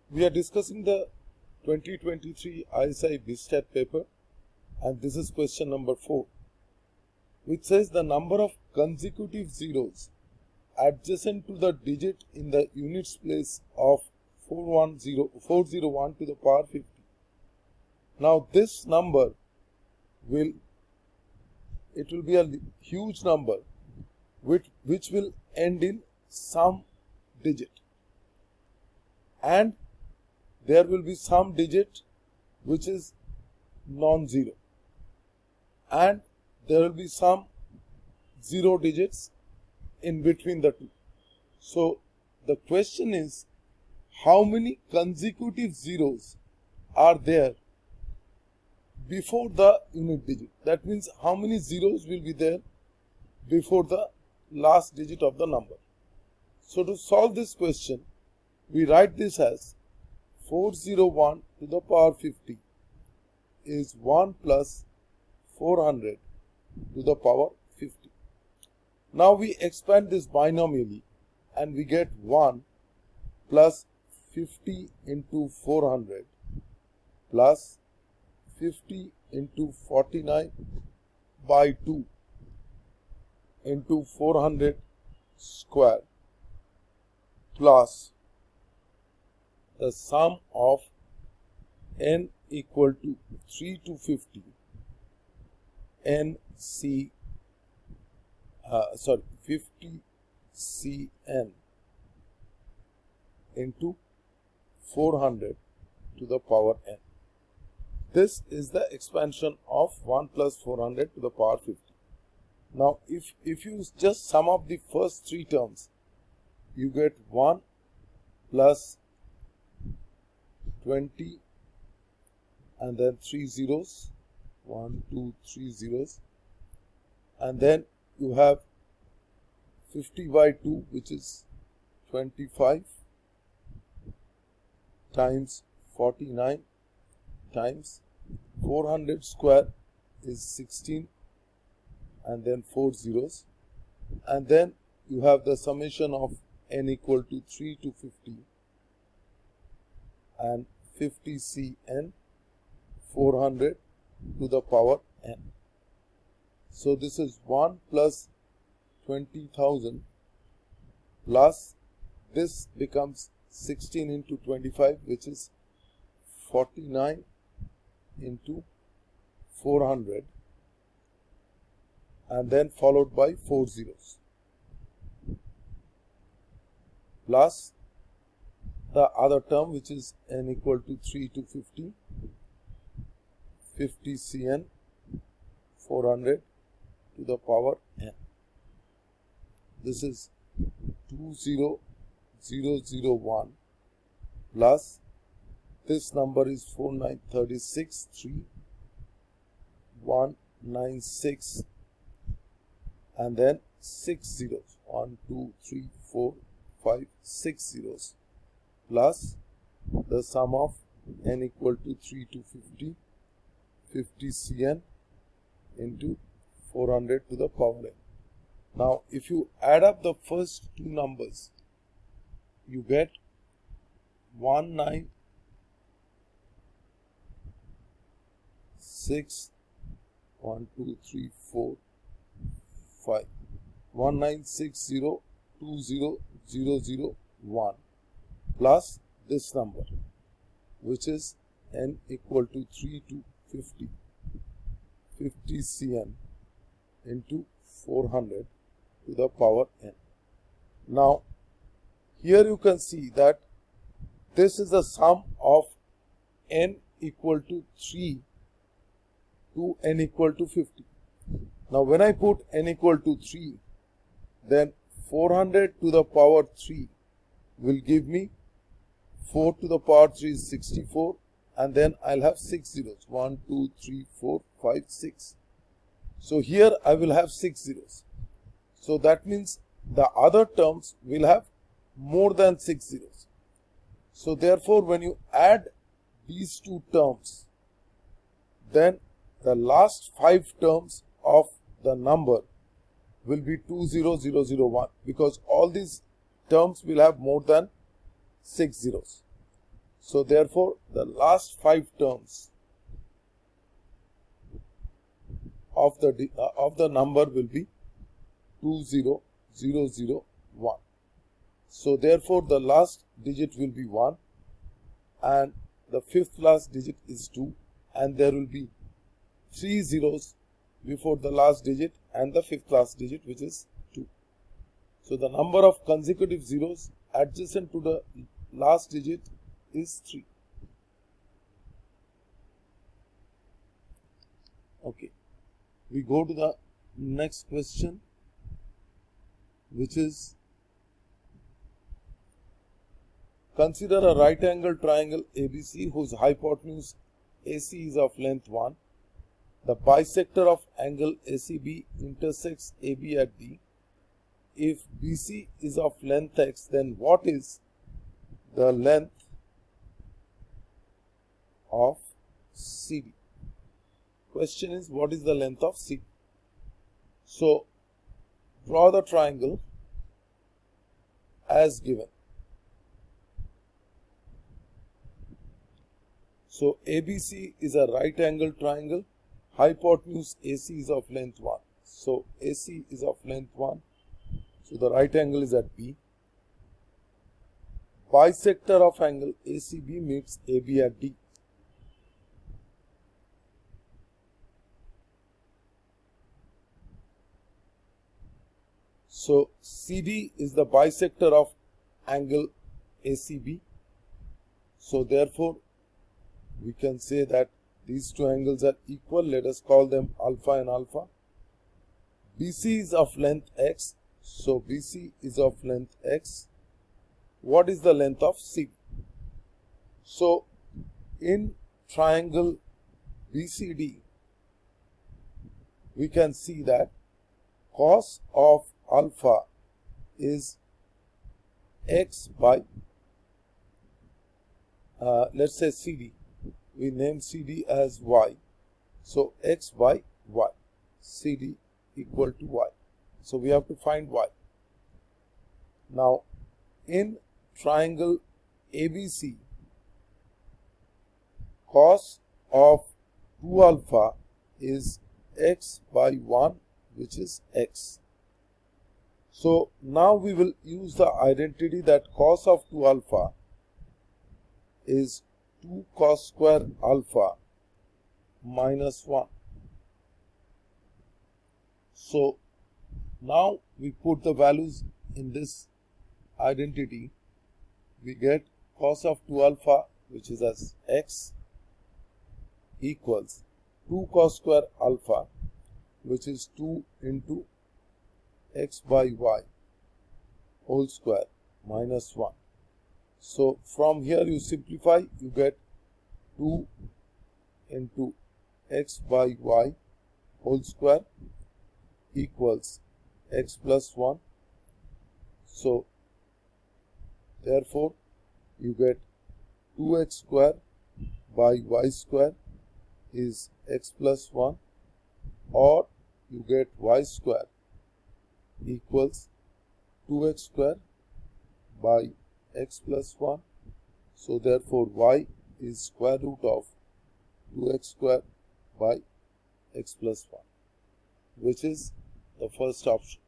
We are discussing the 2023 ISI BStat paper, and this is question number 4, which says the number of consecutive zeros adjacent to the digit in the units place of 401 to the power 50. Now this number will be a huge number which will end in some digit, and there will be some digit which is non-zero, and there will be some zero digits in between the two. So the question is, how many consecutive zeros are there before the unit digit? That means how many zeros will be there before the last digit of the number. So to solve this question, we write this as 401 to the power 50 is 1 plus 400 to the power 50. Now we expand this binomially and we get 1 plus 50 into 400 plus 50 into 49 by 2 into 400 square plus the sum of n equal to 3 to 50 50 cn into 400 to the power n. This is the expansion of 1 plus 400 to the power 50. Now if you just sum up the first three terms, you get 1 plus 20 and then 3 zeros, 1, 2, 3 zeros, and then you have 50 by 2, which is 25 times 49 times 400 square is 16, and then 4 zeros, and then you have the summation of n equal to 3 to 50 and 50 cn 400 to the power n. So this is 1 plus 20,000 plus this becomes 16 into 25, which is 49 into 400, and then followed by 4 zeros, plus the other term, which is n equal to 3 to 50, 50 cn 400 to the power n. This is 20001 plus this number is 4936 3196, and then 6 zeros, 1 2 3 4 5 6 zeros, plus the sum of n equal to 3 to 50 50 cn into 400 to the power n. Now if you add up the first two numbers, you get 196 1 2 3 4 5 1960200001 plus this number, which is n equal to 3 to 50 50 cn into 400 to the power n. Now here you can see that this is the sum of n equal to 3 to n equal to 50. Now when I put n equal to 3, then 400 to the power 3 will give me 4 to the power 3 is 64, and then I'll have 6 zeros, 1 2 3 4 5 6. So here I will have 6 zeros. So that means the other terms will have more than 6 zeros. So therefore when you add these two terms, then the last 5 terms of the number will be 20001, because all these terms will have more than 6 zeros. So therefore the last 5 terms of the number will be 20001. So therefore the last digit will be 1 and the fifth last digit is 2, and there will be 3 zeros before the last digit and the fifth last digit, which is 2. So the number of consecutive zeros adjacent to the last digit is 3. Okay, we go to the next question, which is, consider a right angle triangle ABC whose hypotenuse AC is of length 1. The bisector of angle ACB intersects AB at D. If BC is of length X, then what is the length of CD? Question is, what is the length of CD? So draw the triangle as given. So ABC is a right angle triangle. Hypotenuse AC is of length 1. So AC is of length 1. So the right angle is at B. Bisector of angle ACB meets AB at D. So CD is the bisector of angle ACB. So therefore we can say that these two angles are equal. Let us call them alpha and alpha. BC is of length X. So BC is of length X. What is the length of CD? So in triangle BCD, we can see that cos of alpha is X by, let's say CD. We name CD as Y. So X by Y. CD equal to Y. So we have to find Y. Now in triangle ABC, cos of 2 alpha is X by 1, which is X. So now we will use the identity that cos of 2 alpha is 2 cos square alpha minus 1. So now we put the values in this identity. We get cos of 2 alpha, which is as X, equals 2 cos square alpha, which is 2 into X by Y whole square minus 1. So from here you simplify, you get 2 into X by Y whole square equals X plus 1. So therefore you get 2x square by y square is x plus 1, or you get y square equals 2x square by x plus 1. So therefore y is square root of 2x square by x plus 1, which is the first option.